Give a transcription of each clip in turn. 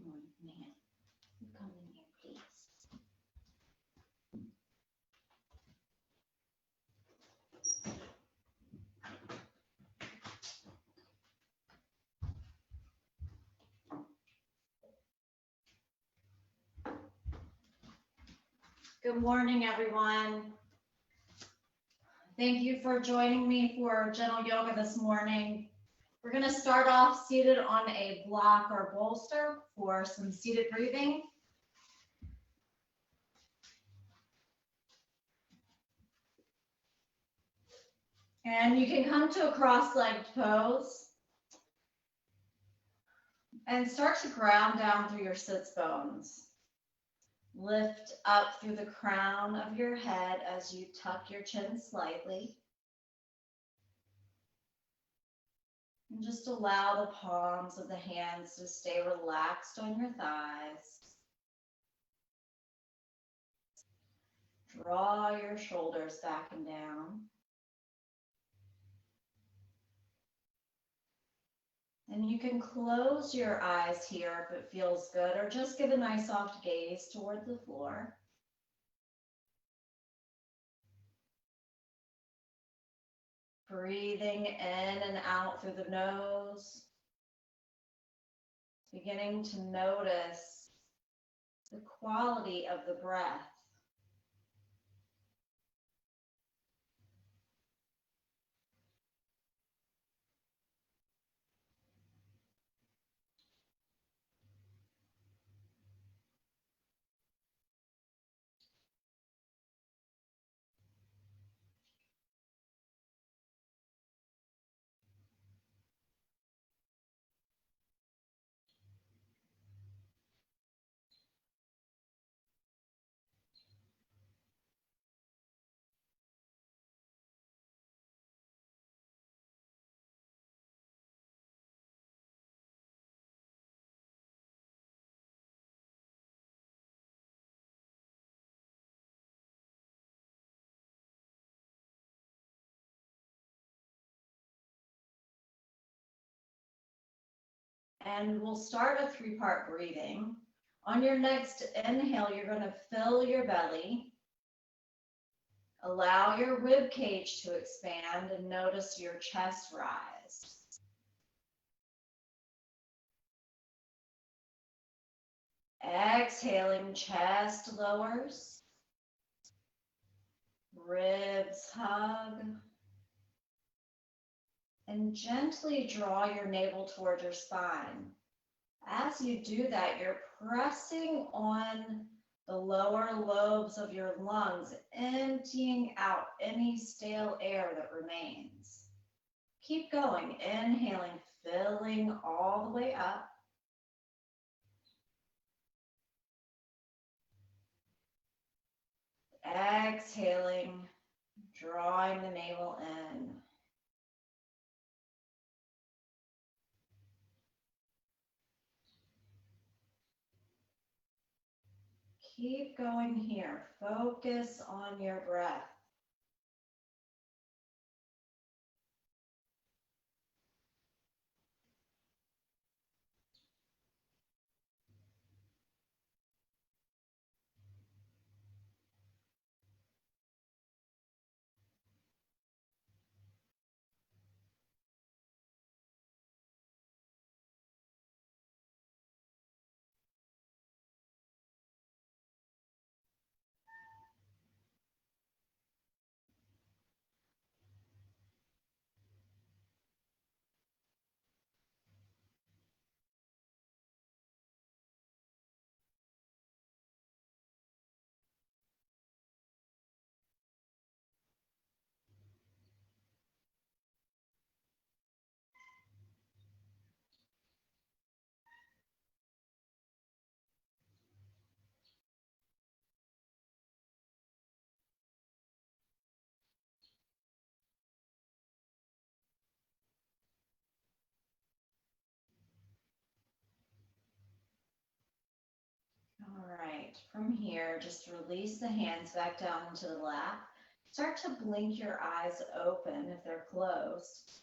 Come on, man. You come in here, please. Good morning, everyone. Thank you for joining me for gentle yoga this morning. We're going to start off seated on a block or bolster for some seated breathing. And you can come to a cross-legged pose and start to ground down through your sits bones. Lift up through the crown of your head as you tuck your chin slightly. And just allow the palms of the hands to stay relaxed on your thighs. Draw your shoulders back and down. And you can close your eyes here if it feels good, or just give a nice soft gaze toward the floor. Breathing in and out through the nose. Beginning to notice the quality of the breath. And we'll start a three-part breathing. On your next inhale, you're going to fill your belly. Allow your rib cage to expand and notice your chest rise. Exhaling, chest lowers. Ribs hug. And gently draw your navel toward your spine. As you do that, you're pressing on the lower lobes of your lungs, emptying out any stale air that remains. Keep going, inhaling, filling all the way up. Exhaling, drawing the navel in. Keep going here. Focus on your breath. All right, from here, just release the hands back down into the lap. Start to blink your eyes open if they're closed.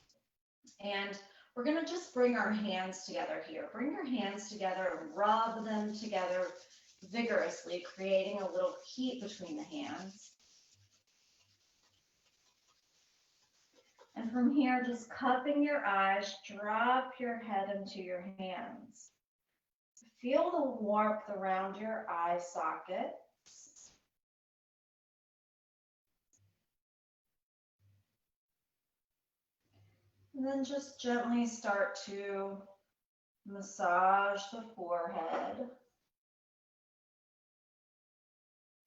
And We're going to just bring our hands together here. Bring your hands together and rub them together vigorously, creating a little heat between the hands. And from here, just cupping your eyes, drop your head into your hands. Feel the warmth around your eye socket. And then just gently start to massage the forehead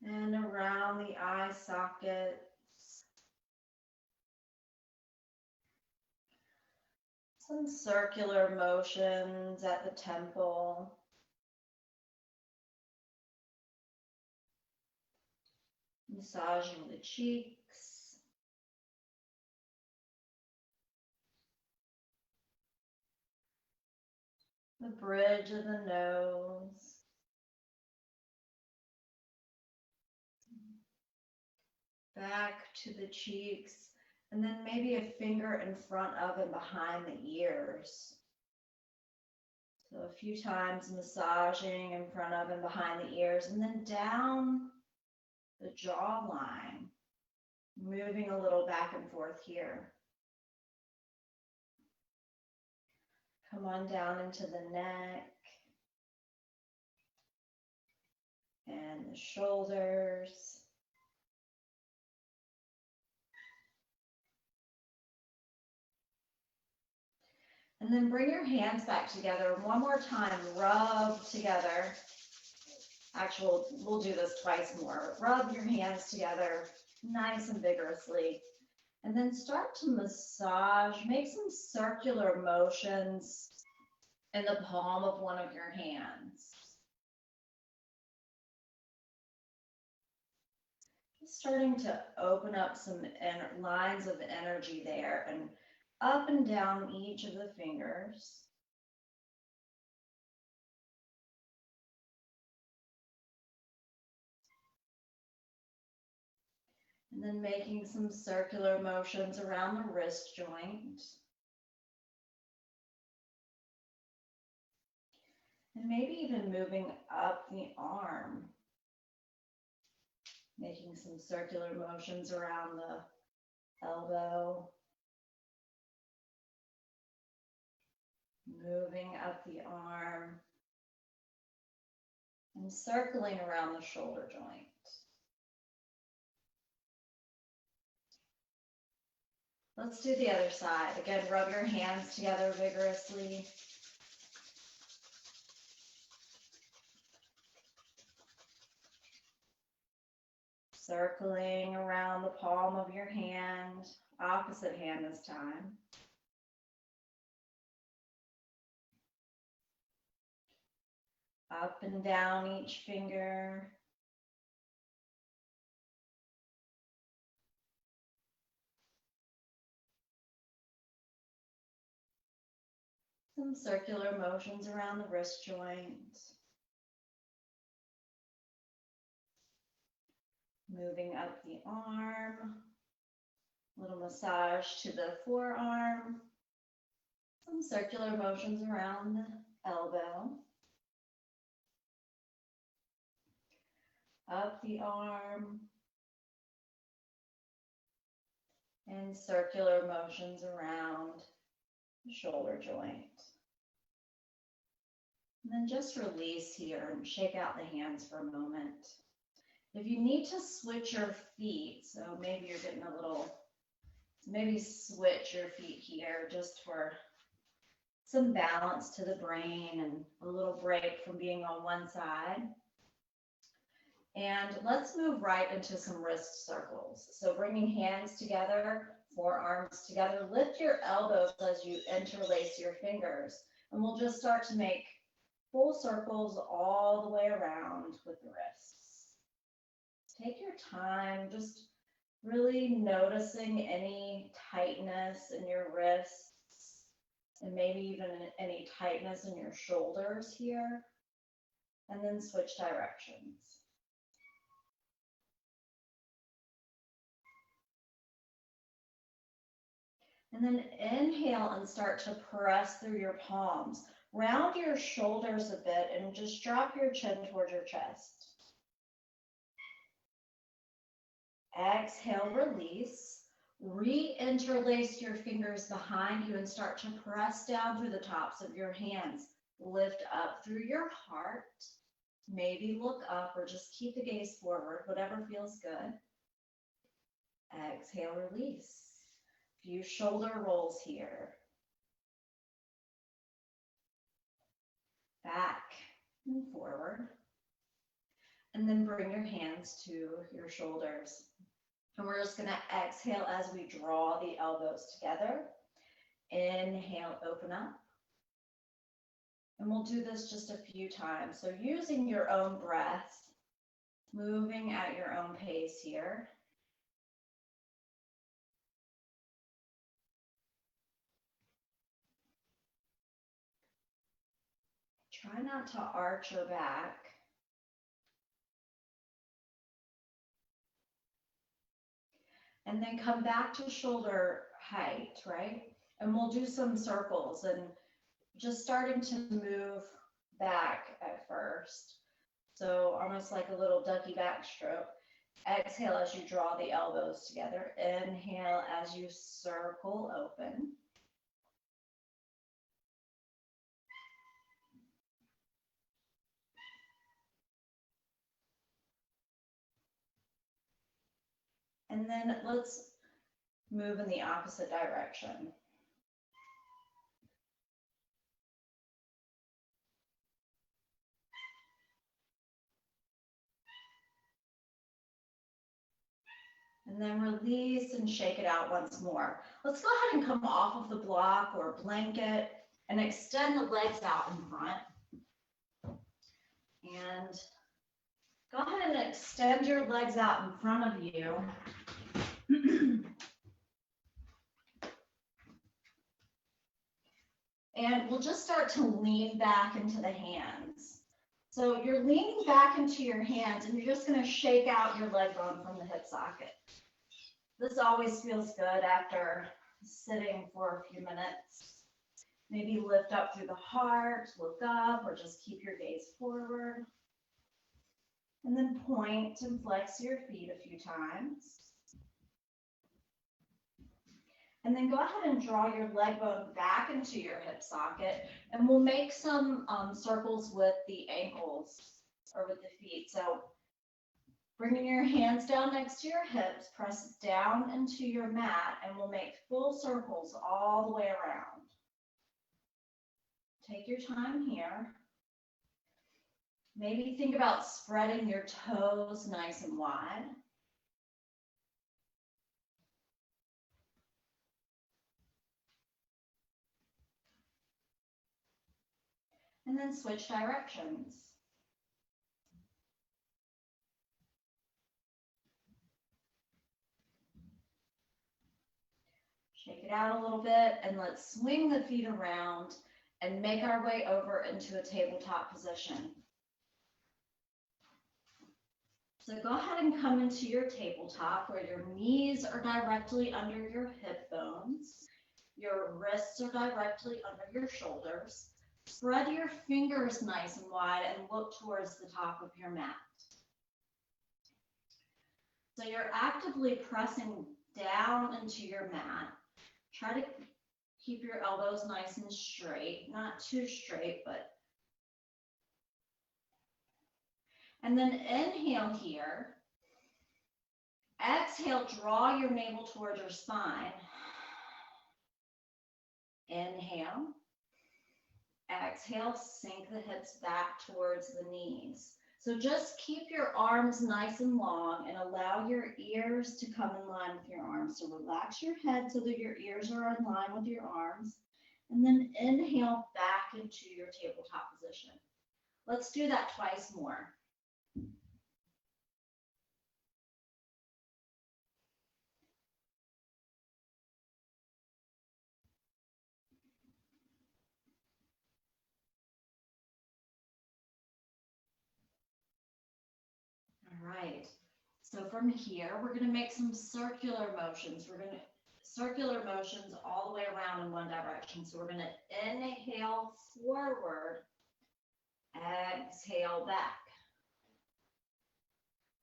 and around the eye sockets. Some circular motions at the temple. Massaging the cheeks. The bridge of the nose. Back to the cheeks. And then maybe a finger in front of and behind the ears. So a few times massaging in front of and behind the ears, and then down the jawline, moving a little back and forth here. Come on down into the neck and the shoulders. And then bring your hands back together. One more time, rub together. Actually, we'll do this twice more. Rub your hands together nice and vigorously. And then start to massage. Make some circular motions in the palm of one of your hands. Starting to open up some lines of energy there and up and down each of the fingers. And then making some circular motions around the wrist joint. And maybe even moving up the arm. Making some circular motions around the elbow. Moving up the arm. And circling around the shoulder joint. Let's do the other side. Again, rub your hands together vigorously. Circling around the palm of your hand, opposite hand this time. Up and down each finger. Some circular motions around the wrist joint. Moving up the arm. Little massage to the forearm. Some circular motions around the elbow. Up the arm. And circular motions around the shoulder joint. And then just release here and shake out the hands for a moment. If you need to switch your feet, so maybe you're getting a little, maybe switch your feet here just for some balance to the brain and a little break from being on one side. And let's move right into some wrist circles. So bringing hands together, forearms together, lift your elbows as you interlace your fingers. And we'll just start to make full circles all the way around with the wrists. Take your time, just really noticing any tightness in your wrists and maybe even any tightness in your shoulders here. And then switch directions. And then inhale and start to press through your palms. Round your shoulders a bit and just drop your chin towards your chest. Exhale, release. Re-interlace your fingers behind you and start to press down through the tops of your hands. Lift up through your heart. Maybe look up or just keep the gaze forward, whatever feels good. Exhale, release. Few shoulder rolls here. Back and forward. And then bring your hands to your shoulders. And we're just going to exhale as we draw the elbows together. Inhale, open up. And we'll do this just a few times. So using your own breath, moving at your own pace here. Try not to arch your back. And then come back to shoulder height, right? And we'll do some circles and just starting to move back at first. So almost like a little ducky backstroke. Exhale as you draw the elbows together. Inhale as you circle open. And then let's move in the opposite direction. And then release and shake it out once more. Let's go ahead and come off of the block or blanket and extend the legs out in front. And go ahead and extend your legs out in front of you. And we'll just start to lean back into the hands. So you're leaning back into your hands and you're just going to shake out your leg bone from the hip socket. This always feels good after sitting for a few minutes. Maybe lift up through the heart, look up, or just keep your gaze forward. And then point and flex your feet a few times. And then go ahead and draw your leg bone back into your hip socket. And we'll make some circles with the ankles or with the feet. So bringing your hands down next to your hips, press down into your mat, and we'll make full circles all the way around. Take your time here. Maybe think about spreading your toes nice and wide. And then switch directions. Shake it out a little bit and let's swing the feet around and make our way over into a tabletop position. So go ahead and come into your tabletop where your knees are directly under your hip bones. Your wrists are directly under your shoulders. Spread your fingers nice and wide and look towards the top of your mat. So you're actively pressing down into your mat. Try to keep your elbows nice and straight, not too straight, but. And then inhale here. Exhale, draw your navel towards your spine. Inhale. Exhale, sink the hips back towards the knees. So just keep your arms nice and long and allow your ears to come in line with your arms. So relax your head so that your ears are in line with your arms. And then inhale back into your tabletop position. Let's do that twice more. All right. So from here, we're going to make some circular motions. We're going to circular motions all the way around in one direction. So we're going to inhale forward, exhale back.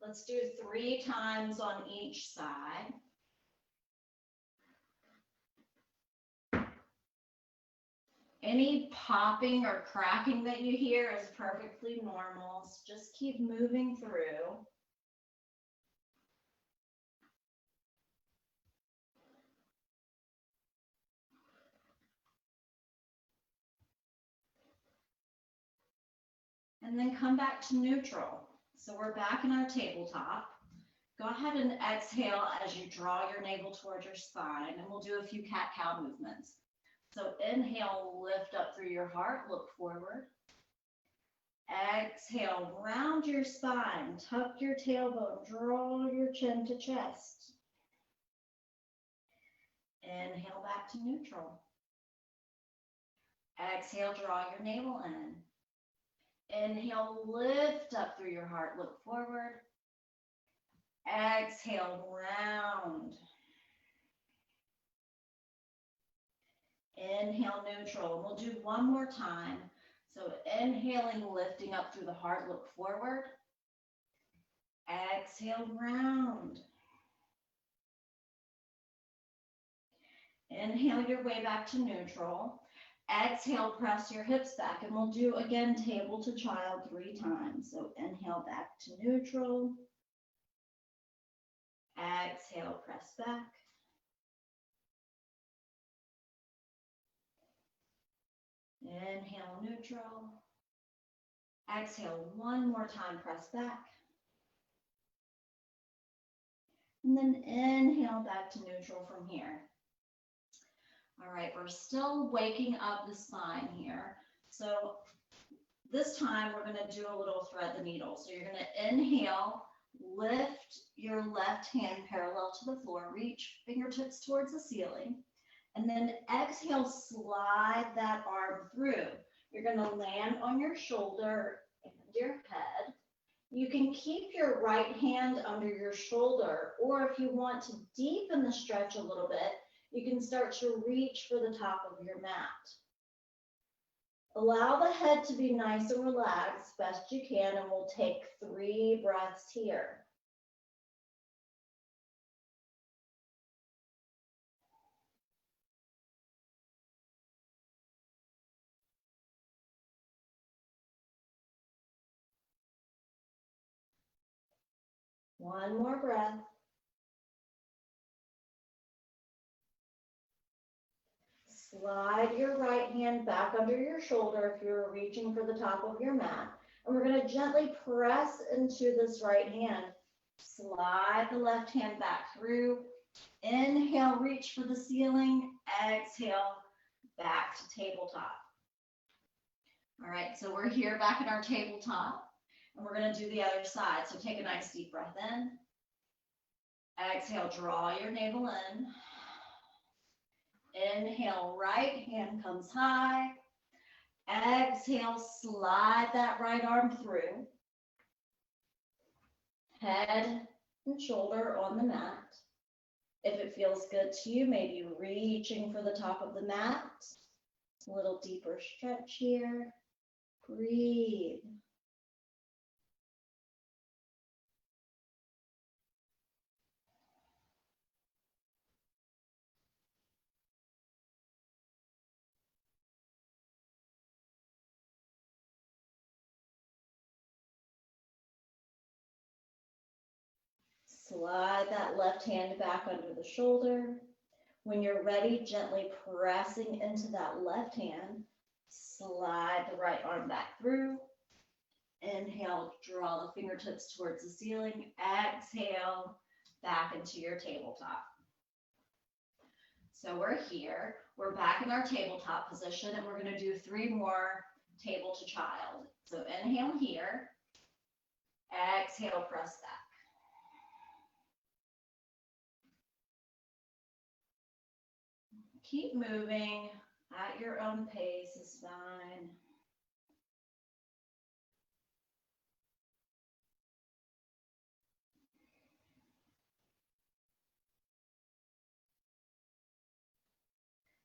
Let's do 3 times on each side. Any popping or cracking that you hear is perfectly normal. So just keep moving through. And then come back to neutral. So we're back in our tabletop. Go ahead and exhale as you draw your navel towards your spine, and we'll do a few cat-cow movements. So inhale, lift up through your heart, look forward. Exhale, round your spine, tuck your tailbone, draw your chin to chest. Inhale back to neutral. Exhale, draw your navel in. Inhale, lift up through your heart, look forward. Exhale, round. Inhale, neutral. We'll do one more time. So inhaling, lifting up through the heart, look forward. Exhale, round. Inhale your way back to neutral. Exhale, press your hips back, and we'll do again table to child 3 times. So inhale back to neutral. Exhale, press back. Inhale, neutral. Exhale, one more time, press back. And then inhale back to neutral from here. All right, we're still waking up the spine here. So this time we're going to do a little thread the needle. So you're going to inhale, lift your left hand parallel to the floor, reach fingertips towards the ceiling, and then exhale, slide that arm through. You're going to land on your shoulder and your head. You can keep your right hand under your shoulder, or if you want to deepen the stretch a little bit, you can start to reach for the top of your mat. Allow the head to be nice and relaxed best you can, and we'll take 3 breaths here. One more breath. Slide your right hand back under your shoulder if you're reaching for the top of your mat. And we're going to gently press into this right hand. Slide the left hand back through. Inhale, reach for the ceiling. Exhale, back to tabletop. All right, so we're here back in our tabletop, and we're going to do the other side. So take a nice deep breath in. Exhale, draw your navel in. Inhale, right hand comes high. Exhale, slide that right arm through. Head and shoulder on the mat. If it feels good to you, maybe reaching for the top of the mat. A little deeper stretch here. Breathe. Slide that left hand back under the shoulder. When you're ready, gently pressing into that left hand, slide the right arm back through. Inhale, draw the fingertips towards the ceiling. Exhale, back into your tabletop. So we're here. We're back in our tabletop position, and we're going to do 3 more table to child. So inhale here. Exhale, press back. Keep moving at your own pace is fine.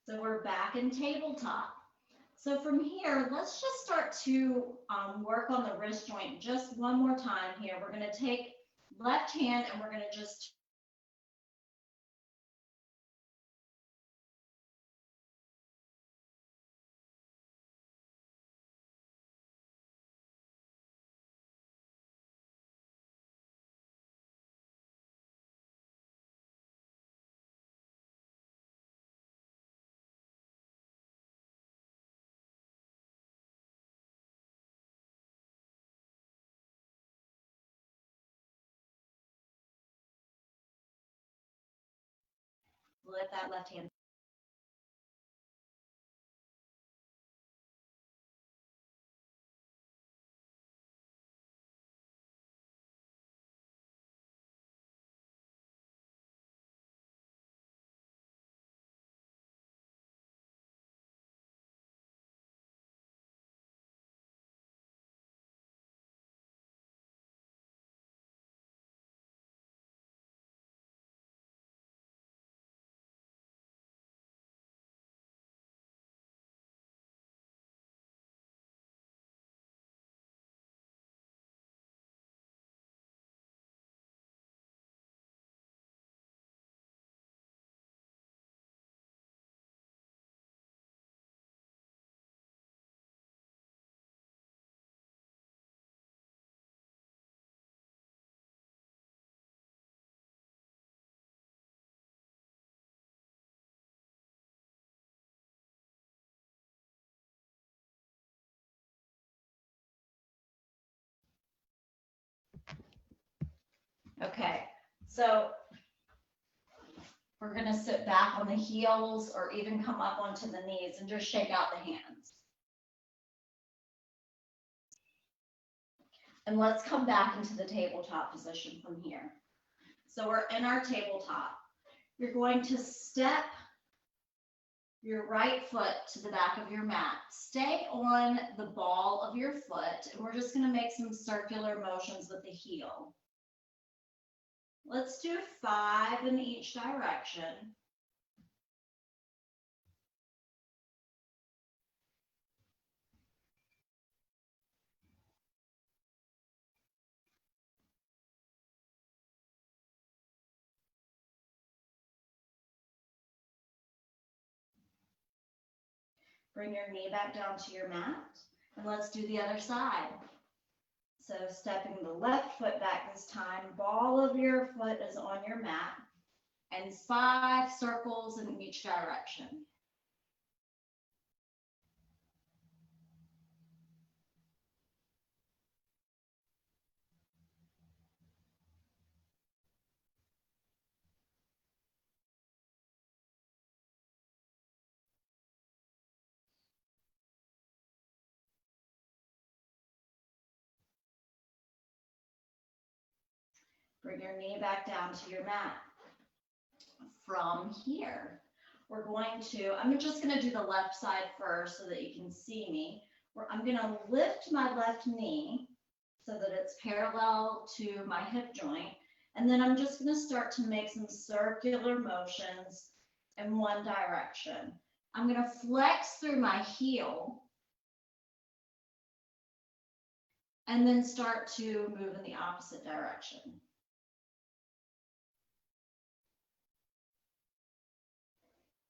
So we're back in tabletop. So from here, let's just start to work on the wrist joint just one more time here. We're going to take left hand and we're going to just lift that left hand. Okay, so we're going to sit back on the heels or even come up onto the knees and just shake out the hands. And let's come back into the tabletop position from here. So we're in our tabletop. You're going to step your right foot to the back of your mat. Stay on the ball of your foot, and we're just going to make some circular motions with the heel. Let's do 5 in each direction. Bring your knee back down to your mat, and let's do the other side. So stepping the left foot back this time, ball of your foot is on your mat, and 5 circles in each direction. Bring your knee back down to your mat. From here, I'm just going to do the left side first so that you can see me. I'm going to lift my left knee so that it's parallel to my hip joint. And then I'm just going to start to make some circular motions in one direction. I'm going to flex through my heel and then start to move in the opposite direction.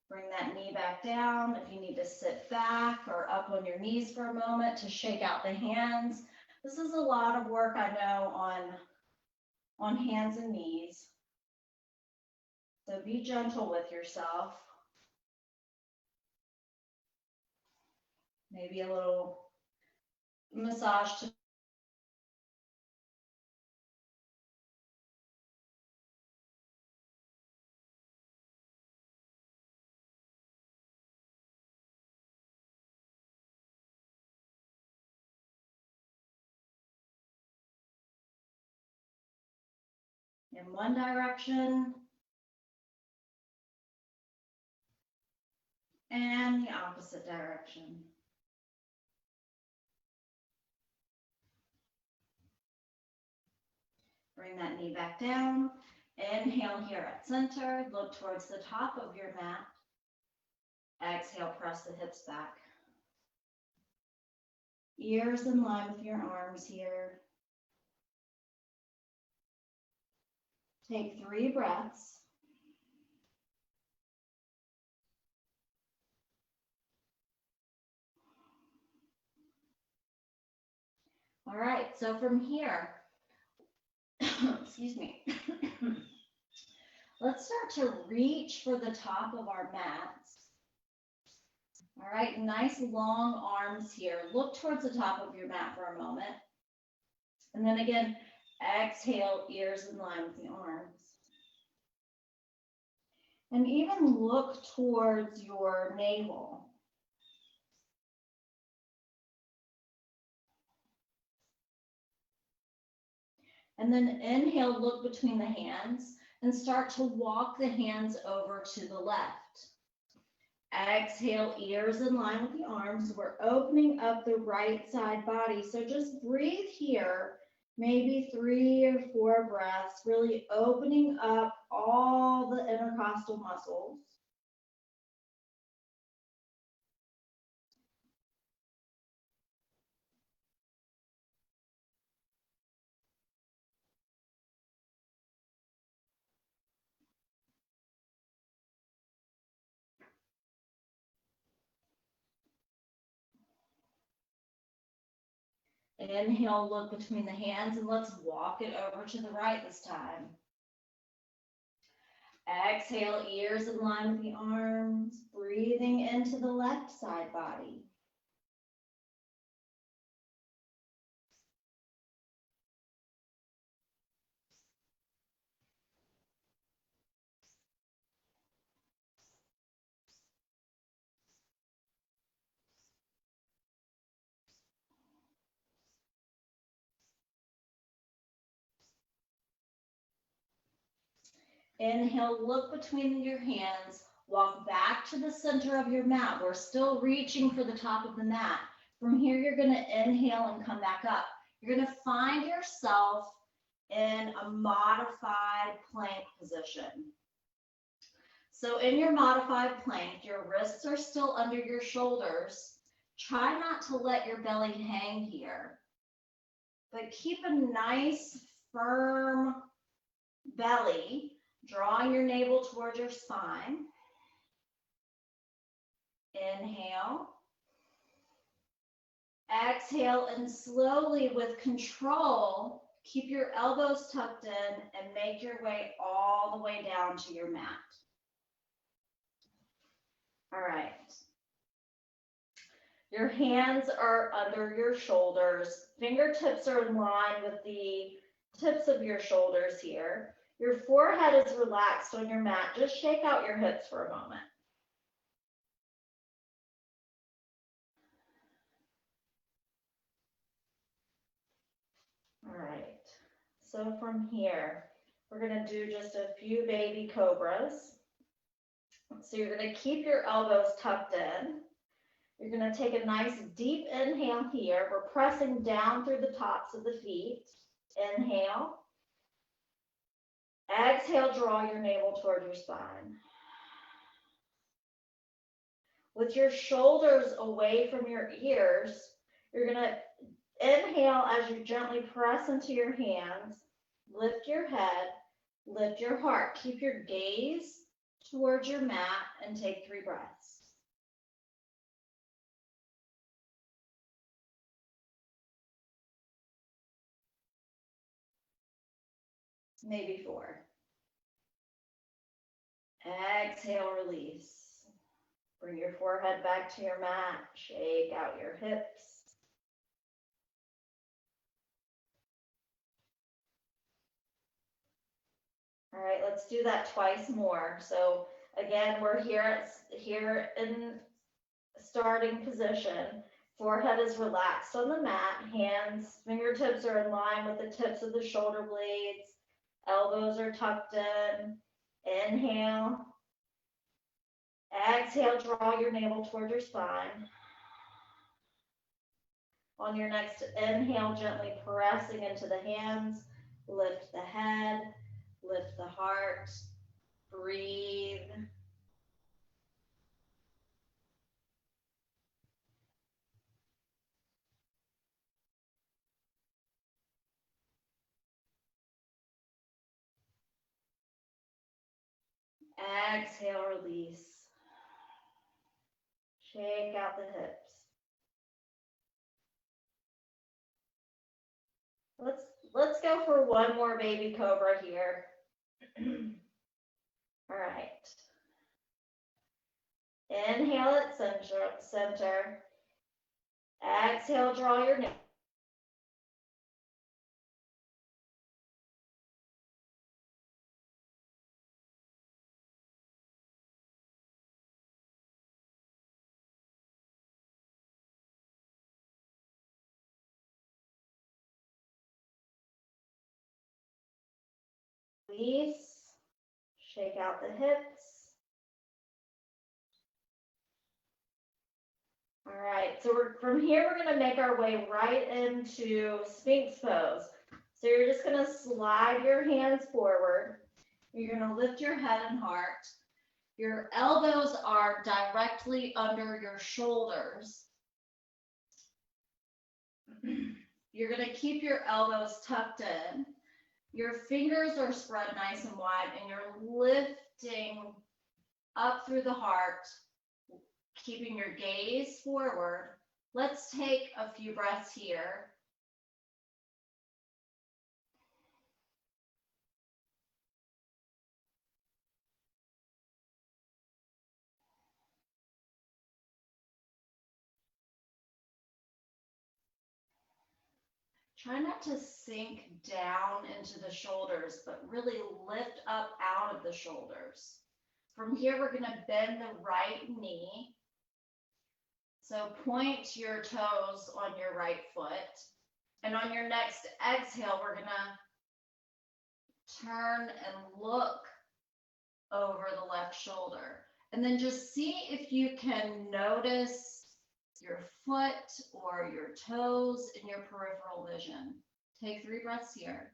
Bring that knee back down. If you need to sit back or up on your knees for a moment to shake out the hands. This is a lot of work, I know, on hands and knees. So be gentle with yourself. Maybe a little massage to in one direction and the opposite direction. Bring that knee back down. Inhale here at center. Look towards the top of your mat. Exhale, press the hips back. Ears in line with your arms here. Take 3 breaths. All right, so from here, excuse me, let's start to reach for the top of our mats. All right, nice long arms here. Look towards the top of your mat for a moment. And then again, exhale, ears in line with the arms. And even look towards your navel. And then inhale, look between the hands and start to walk the hands over to the left. Exhale, ears in line with the arms. We're opening up the right side body. So just breathe here, maybe 3 or 4 breaths, really opening up all the intercostal muscles. Inhale, look between the hands, and let's walk it over to the right this time. Exhale, ears in line with the arms, breathing into the left side body. Inhale, look between your hands, walk back to the center of your mat. We're still reaching for the top of the mat. From here, you're going to inhale and come back up. You're going to find yourself in a modified plank position. So in your modified plank, your wrists are still under your shoulders. Try not to let your belly hang here, but keep a nice, firm belly, drawing your navel towards your spine. Inhale. Exhale, and slowly with control, keep your elbows tucked in and make your way all the way down to your mat. All right. Your hands are under your shoulders. Fingertips are in line with the tips of your shoulders here. Your forehead is relaxed on your mat. Just shake out your hips for a moment. All right. So from here, we're going to do just a few baby cobras. So you're going to keep your elbows tucked in. You're going to take a nice deep inhale here. We're pressing down through the tops of the feet. Inhale. Exhale, draw your navel toward your spine. With your shoulders away from your ears, you're going to inhale as you gently press into your hands. Lift your head, lift your heart. Keep your gaze towards your mat and take 3 breaths. Maybe 4. Exhale, release. Bring your forehead back to your mat. Shake out your hips. All right, let's do that twice more. So again, we're here in starting position. Forehead is relaxed on the mat. Hands, fingertips are in line with the tips of the shoulder blades. Elbows are tucked in. Inhale. Exhale, draw your navel toward your spine. On your next inhale, gently pressing into the hands. Lift the head, lift the heart. Breathe. Exhale, release. Shake out the hips. Let's go for one more baby cobra here. All right. Inhale at center. Exhale, draw your neck. Release. Shake out the hips. All right, so from here, we're gonna make our way right into Sphinx pose. So you're just gonna slide your hands forward. You're gonna lift your head and heart. Your elbows are directly under your shoulders. You're gonna keep your elbows tucked in. Your fingers are spread nice and wide, and you're lifting up through the heart, keeping your gaze forward. Let's take a few breaths here. Try not to sink down into the shoulders, but really lift up out of the shoulders. From here, we're gonna bend the right knee. So point your toes on your right foot. And on your next exhale, we're gonna turn and look over the left shoulder. And then just see if you can notice your foot or your toes in your peripheral vision. Take 3 breaths here.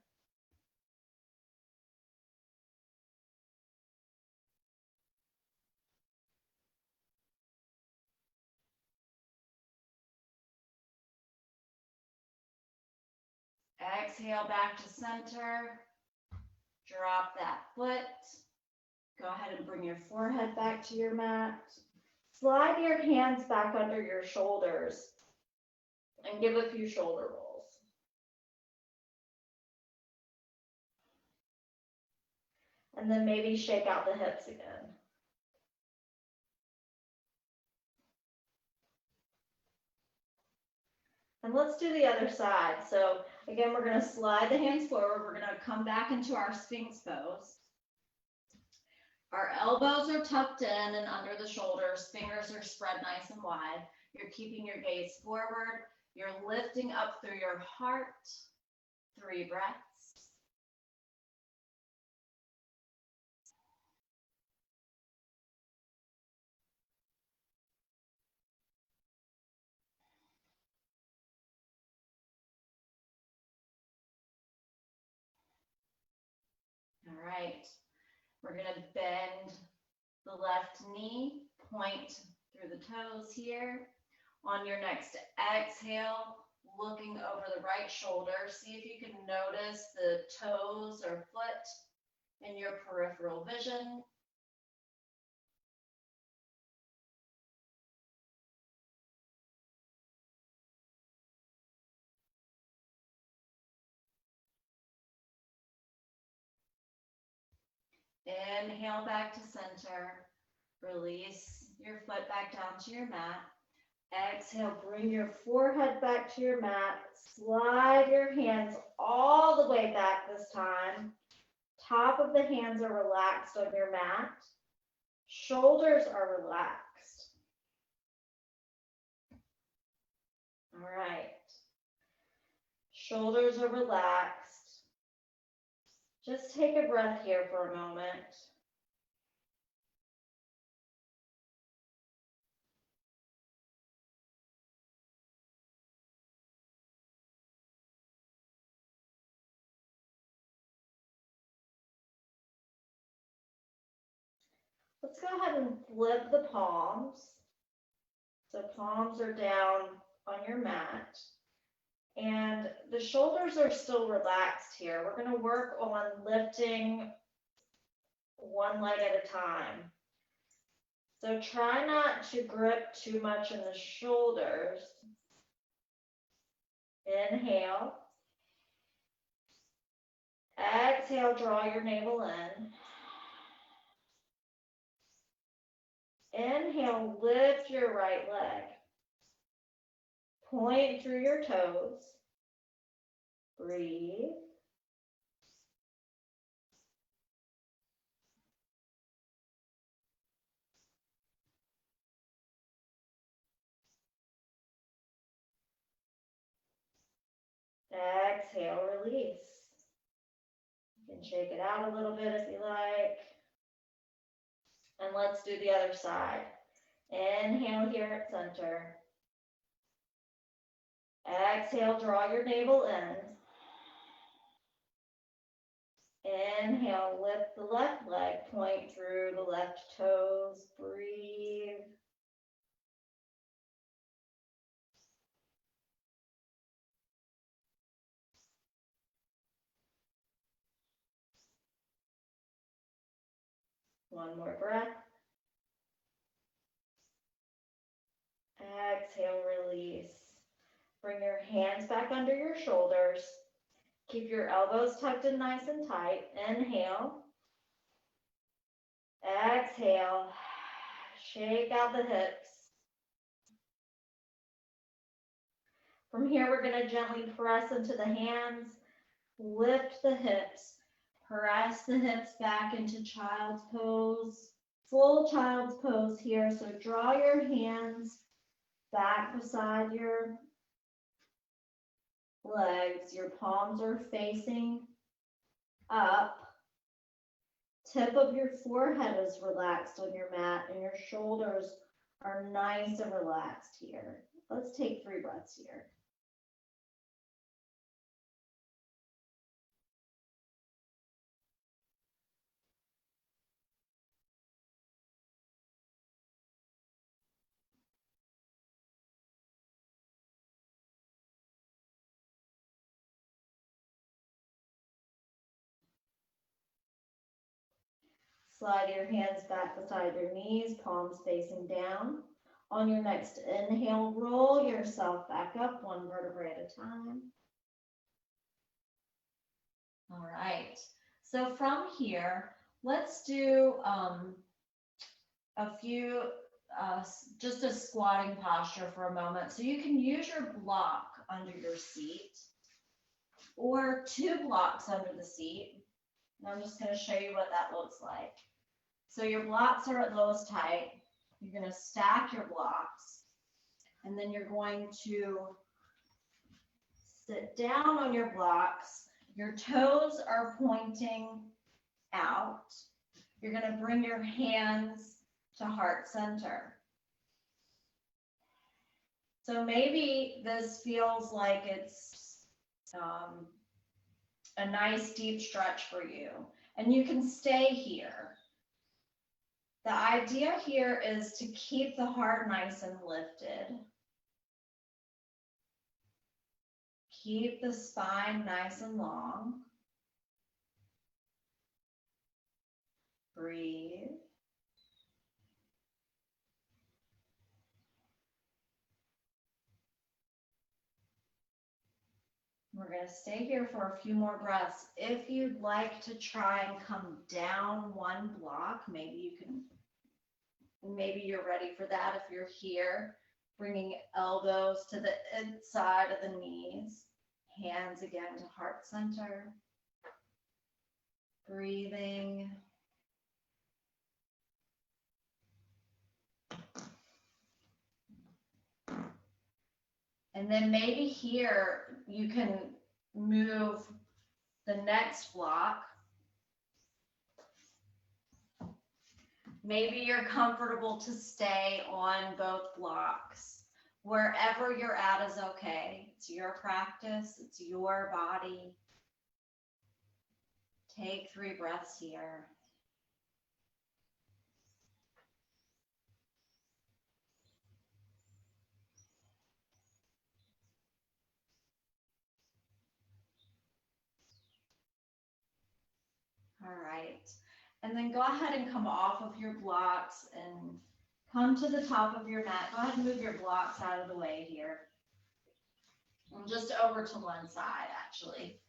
Exhale back to center. Drop that foot. Go ahead and bring your forehead back to your mat. Slide your hands back under your shoulders and give a few shoulder rolls. And then maybe shake out the hips again. And let's do the other side. So again, we're gonna slide the hands forward. We're gonna come back into our Sphinx pose. Our elbows are tucked in and under the shoulders. Fingers are spread nice and wide. You're keeping your gaze forward. You're lifting up through your heart. 3 breaths. All right. We're going to bend the left knee, point through the toes here. On your next exhale, looking over the right shoulder, see if you can notice the toes or foot in your peripheral vision. Inhale back to center. Release your foot back down to your mat. Exhale, bring your forehead back to your mat. Slide your hands all the way back this time. Top of the hands are relaxed on your mat. Shoulders are relaxed. All right. Shoulders are relaxed. Just take a breath here for a moment. Let's go ahead and flip the palms. So palms are down on your mat. And the shoulders are still relaxed here. We're going to work on lifting one leg at a time. So try not to grip too much in the shoulders. Inhale. Exhale, draw your navel in. Inhale, lift your right leg. Point through your toes. Breathe. Exhale, release. You can shake it out a little bit if you like. And let's do the other side. Inhale here at center. Exhale, draw your navel in. Inhale, lift the left leg, point through the left toes. Breathe. One more breath. Exhale, release. Bring your hands back under your shoulders. Keep your elbows tucked in nice and tight. Inhale. Exhale. Shake out the hips. From here, we're going to gently press into the hands. Lift the hips. Press the hips back into child's pose. Full child's pose here. So draw your hands back beside your legs. Your palms are facing up. Tip of your forehead is relaxed on your mat and your shoulders are nice and relaxed here. Let's take 3 breaths here. Slide your hands back beside your knees, palms facing down. On your next inhale, roll yourself back up 1 vertebrae at a time. All right. So from here, let's do a few, just a squatting posture for a moment. So you can use your block under your seat or 2 blocks under the seat. And I'm just going to show you what that looks like. So your blocks are at lowest height. You're going to stack your blocks, and then you're going to sit down on your blocks. Your toes are pointing out. You're going to bring your hands to heart center. So maybe this feels like it's a nice deep stretch for you, and you can stay here. The idea here is to keep the heart nice and lifted. Keep the spine nice and long. Breathe. We're going to stay here for a few more breaths. If you'd like to try and come down 1 block, maybe you're ready for that if you're here. Bringing elbows to the inside of the knees. Hands again to heart center. Breathing. And then maybe here you can move the next block. Maybe you're comfortable to stay on both blocks. Wherever you're at is okay. It's your practice. It's your body. Take 3 breaths here. All right. And then go ahead and come off of your blocks and come to the top of your mat. Go ahead and move your blocks out of the way here. And just over to one side, actually.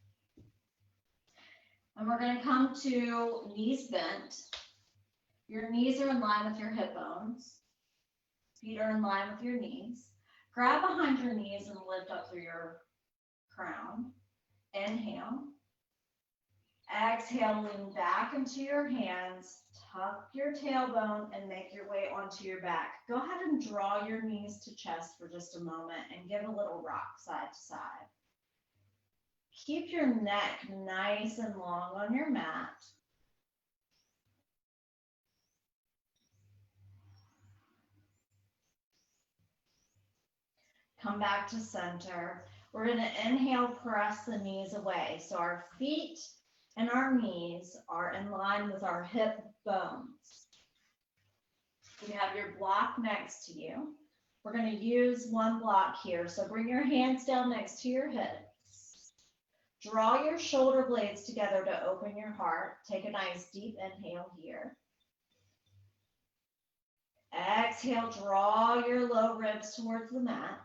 And we're going to come to knees bent. Your knees are in line with your hip bones. Feet are in line with your knees. Grab behind your knees and lift up through your crown. Inhale. Exhale, lean back into your hands. Tuck your tailbone and make your way onto your back. Go ahead and draw your knees to chest for just a moment and give a little rock side to side. Keep your neck nice and long on your mat. Come back to center. We're going to inhale, press the knees away. So our feet and our knees are in line with our hip bones. You have your block next to you. We're going to use one block here. So bring your hands down next to your hips. Draw your shoulder blades together to open your heart. Take a nice deep inhale here. Exhale, draw your low ribs towards the mat.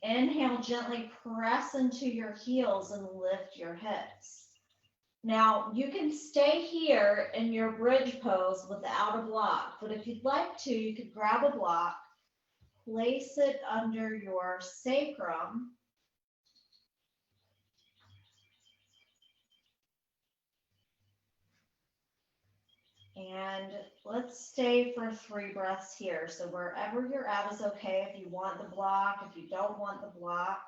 Inhale, gently press into your heels and lift your hips. Now, you can stay here in your bridge pose without a block, but if you'd like to, you could grab a block, place it under your sacrum, and let's stay for 3 breaths here. So wherever you're at is okay. If you want the block, if you don't want the block.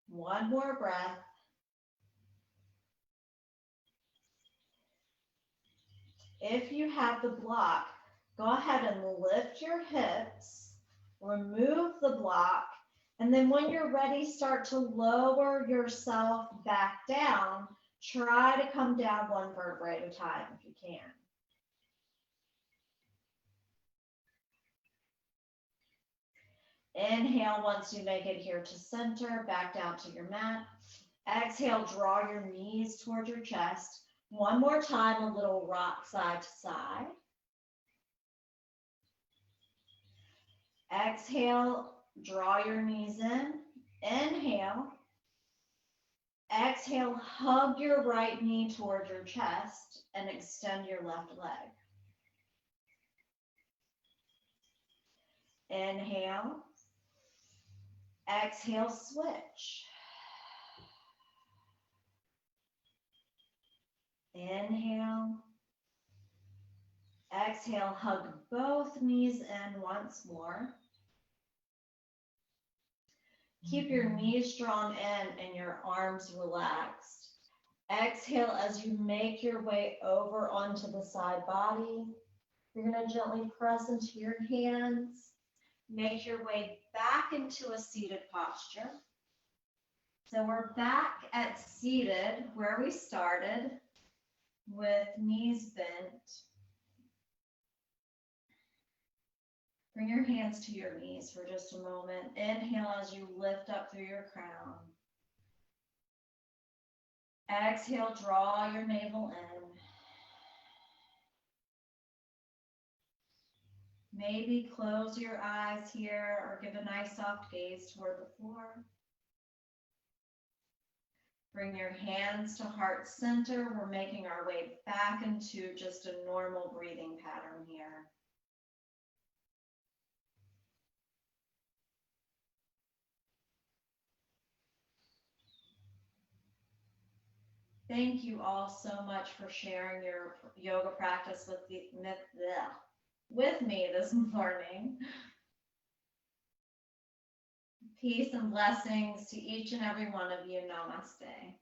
One more breath. If you have the block, go ahead and lift your hips, remove the block, and then when you're ready, start to lower yourself back down. Try to come down 1 vertebrae at a time if you can. Inhale once you make it here to center, back down to your mat. Exhale, draw your knees toward your chest. One more time, a little rock side to side. Exhale, draw your knees in. Inhale. Exhale, hug your right knee toward your chest and extend your left leg. Inhale. Exhale, switch. Inhale. Exhale, hug both knees in once more. Keep your knees drawn in and your arms relaxed. Exhale as you make your way over onto the side body. You're going to gently press into your hands. Make your way back into a seated posture. So we're back at seated where we started with knees bent. Bring your hands to your knees for just a moment. Inhale as you lift up through your crown. Exhale, draw your navel in. Maybe close your eyes here or give a nice soft gaze toward the floor. Bring your hands to heart center. We're making our way back into just a normal breathing pattern here. Thank you all so much for sharing your yoga practice with me this morning. Peace and blessings to each and every one of you. Namaste.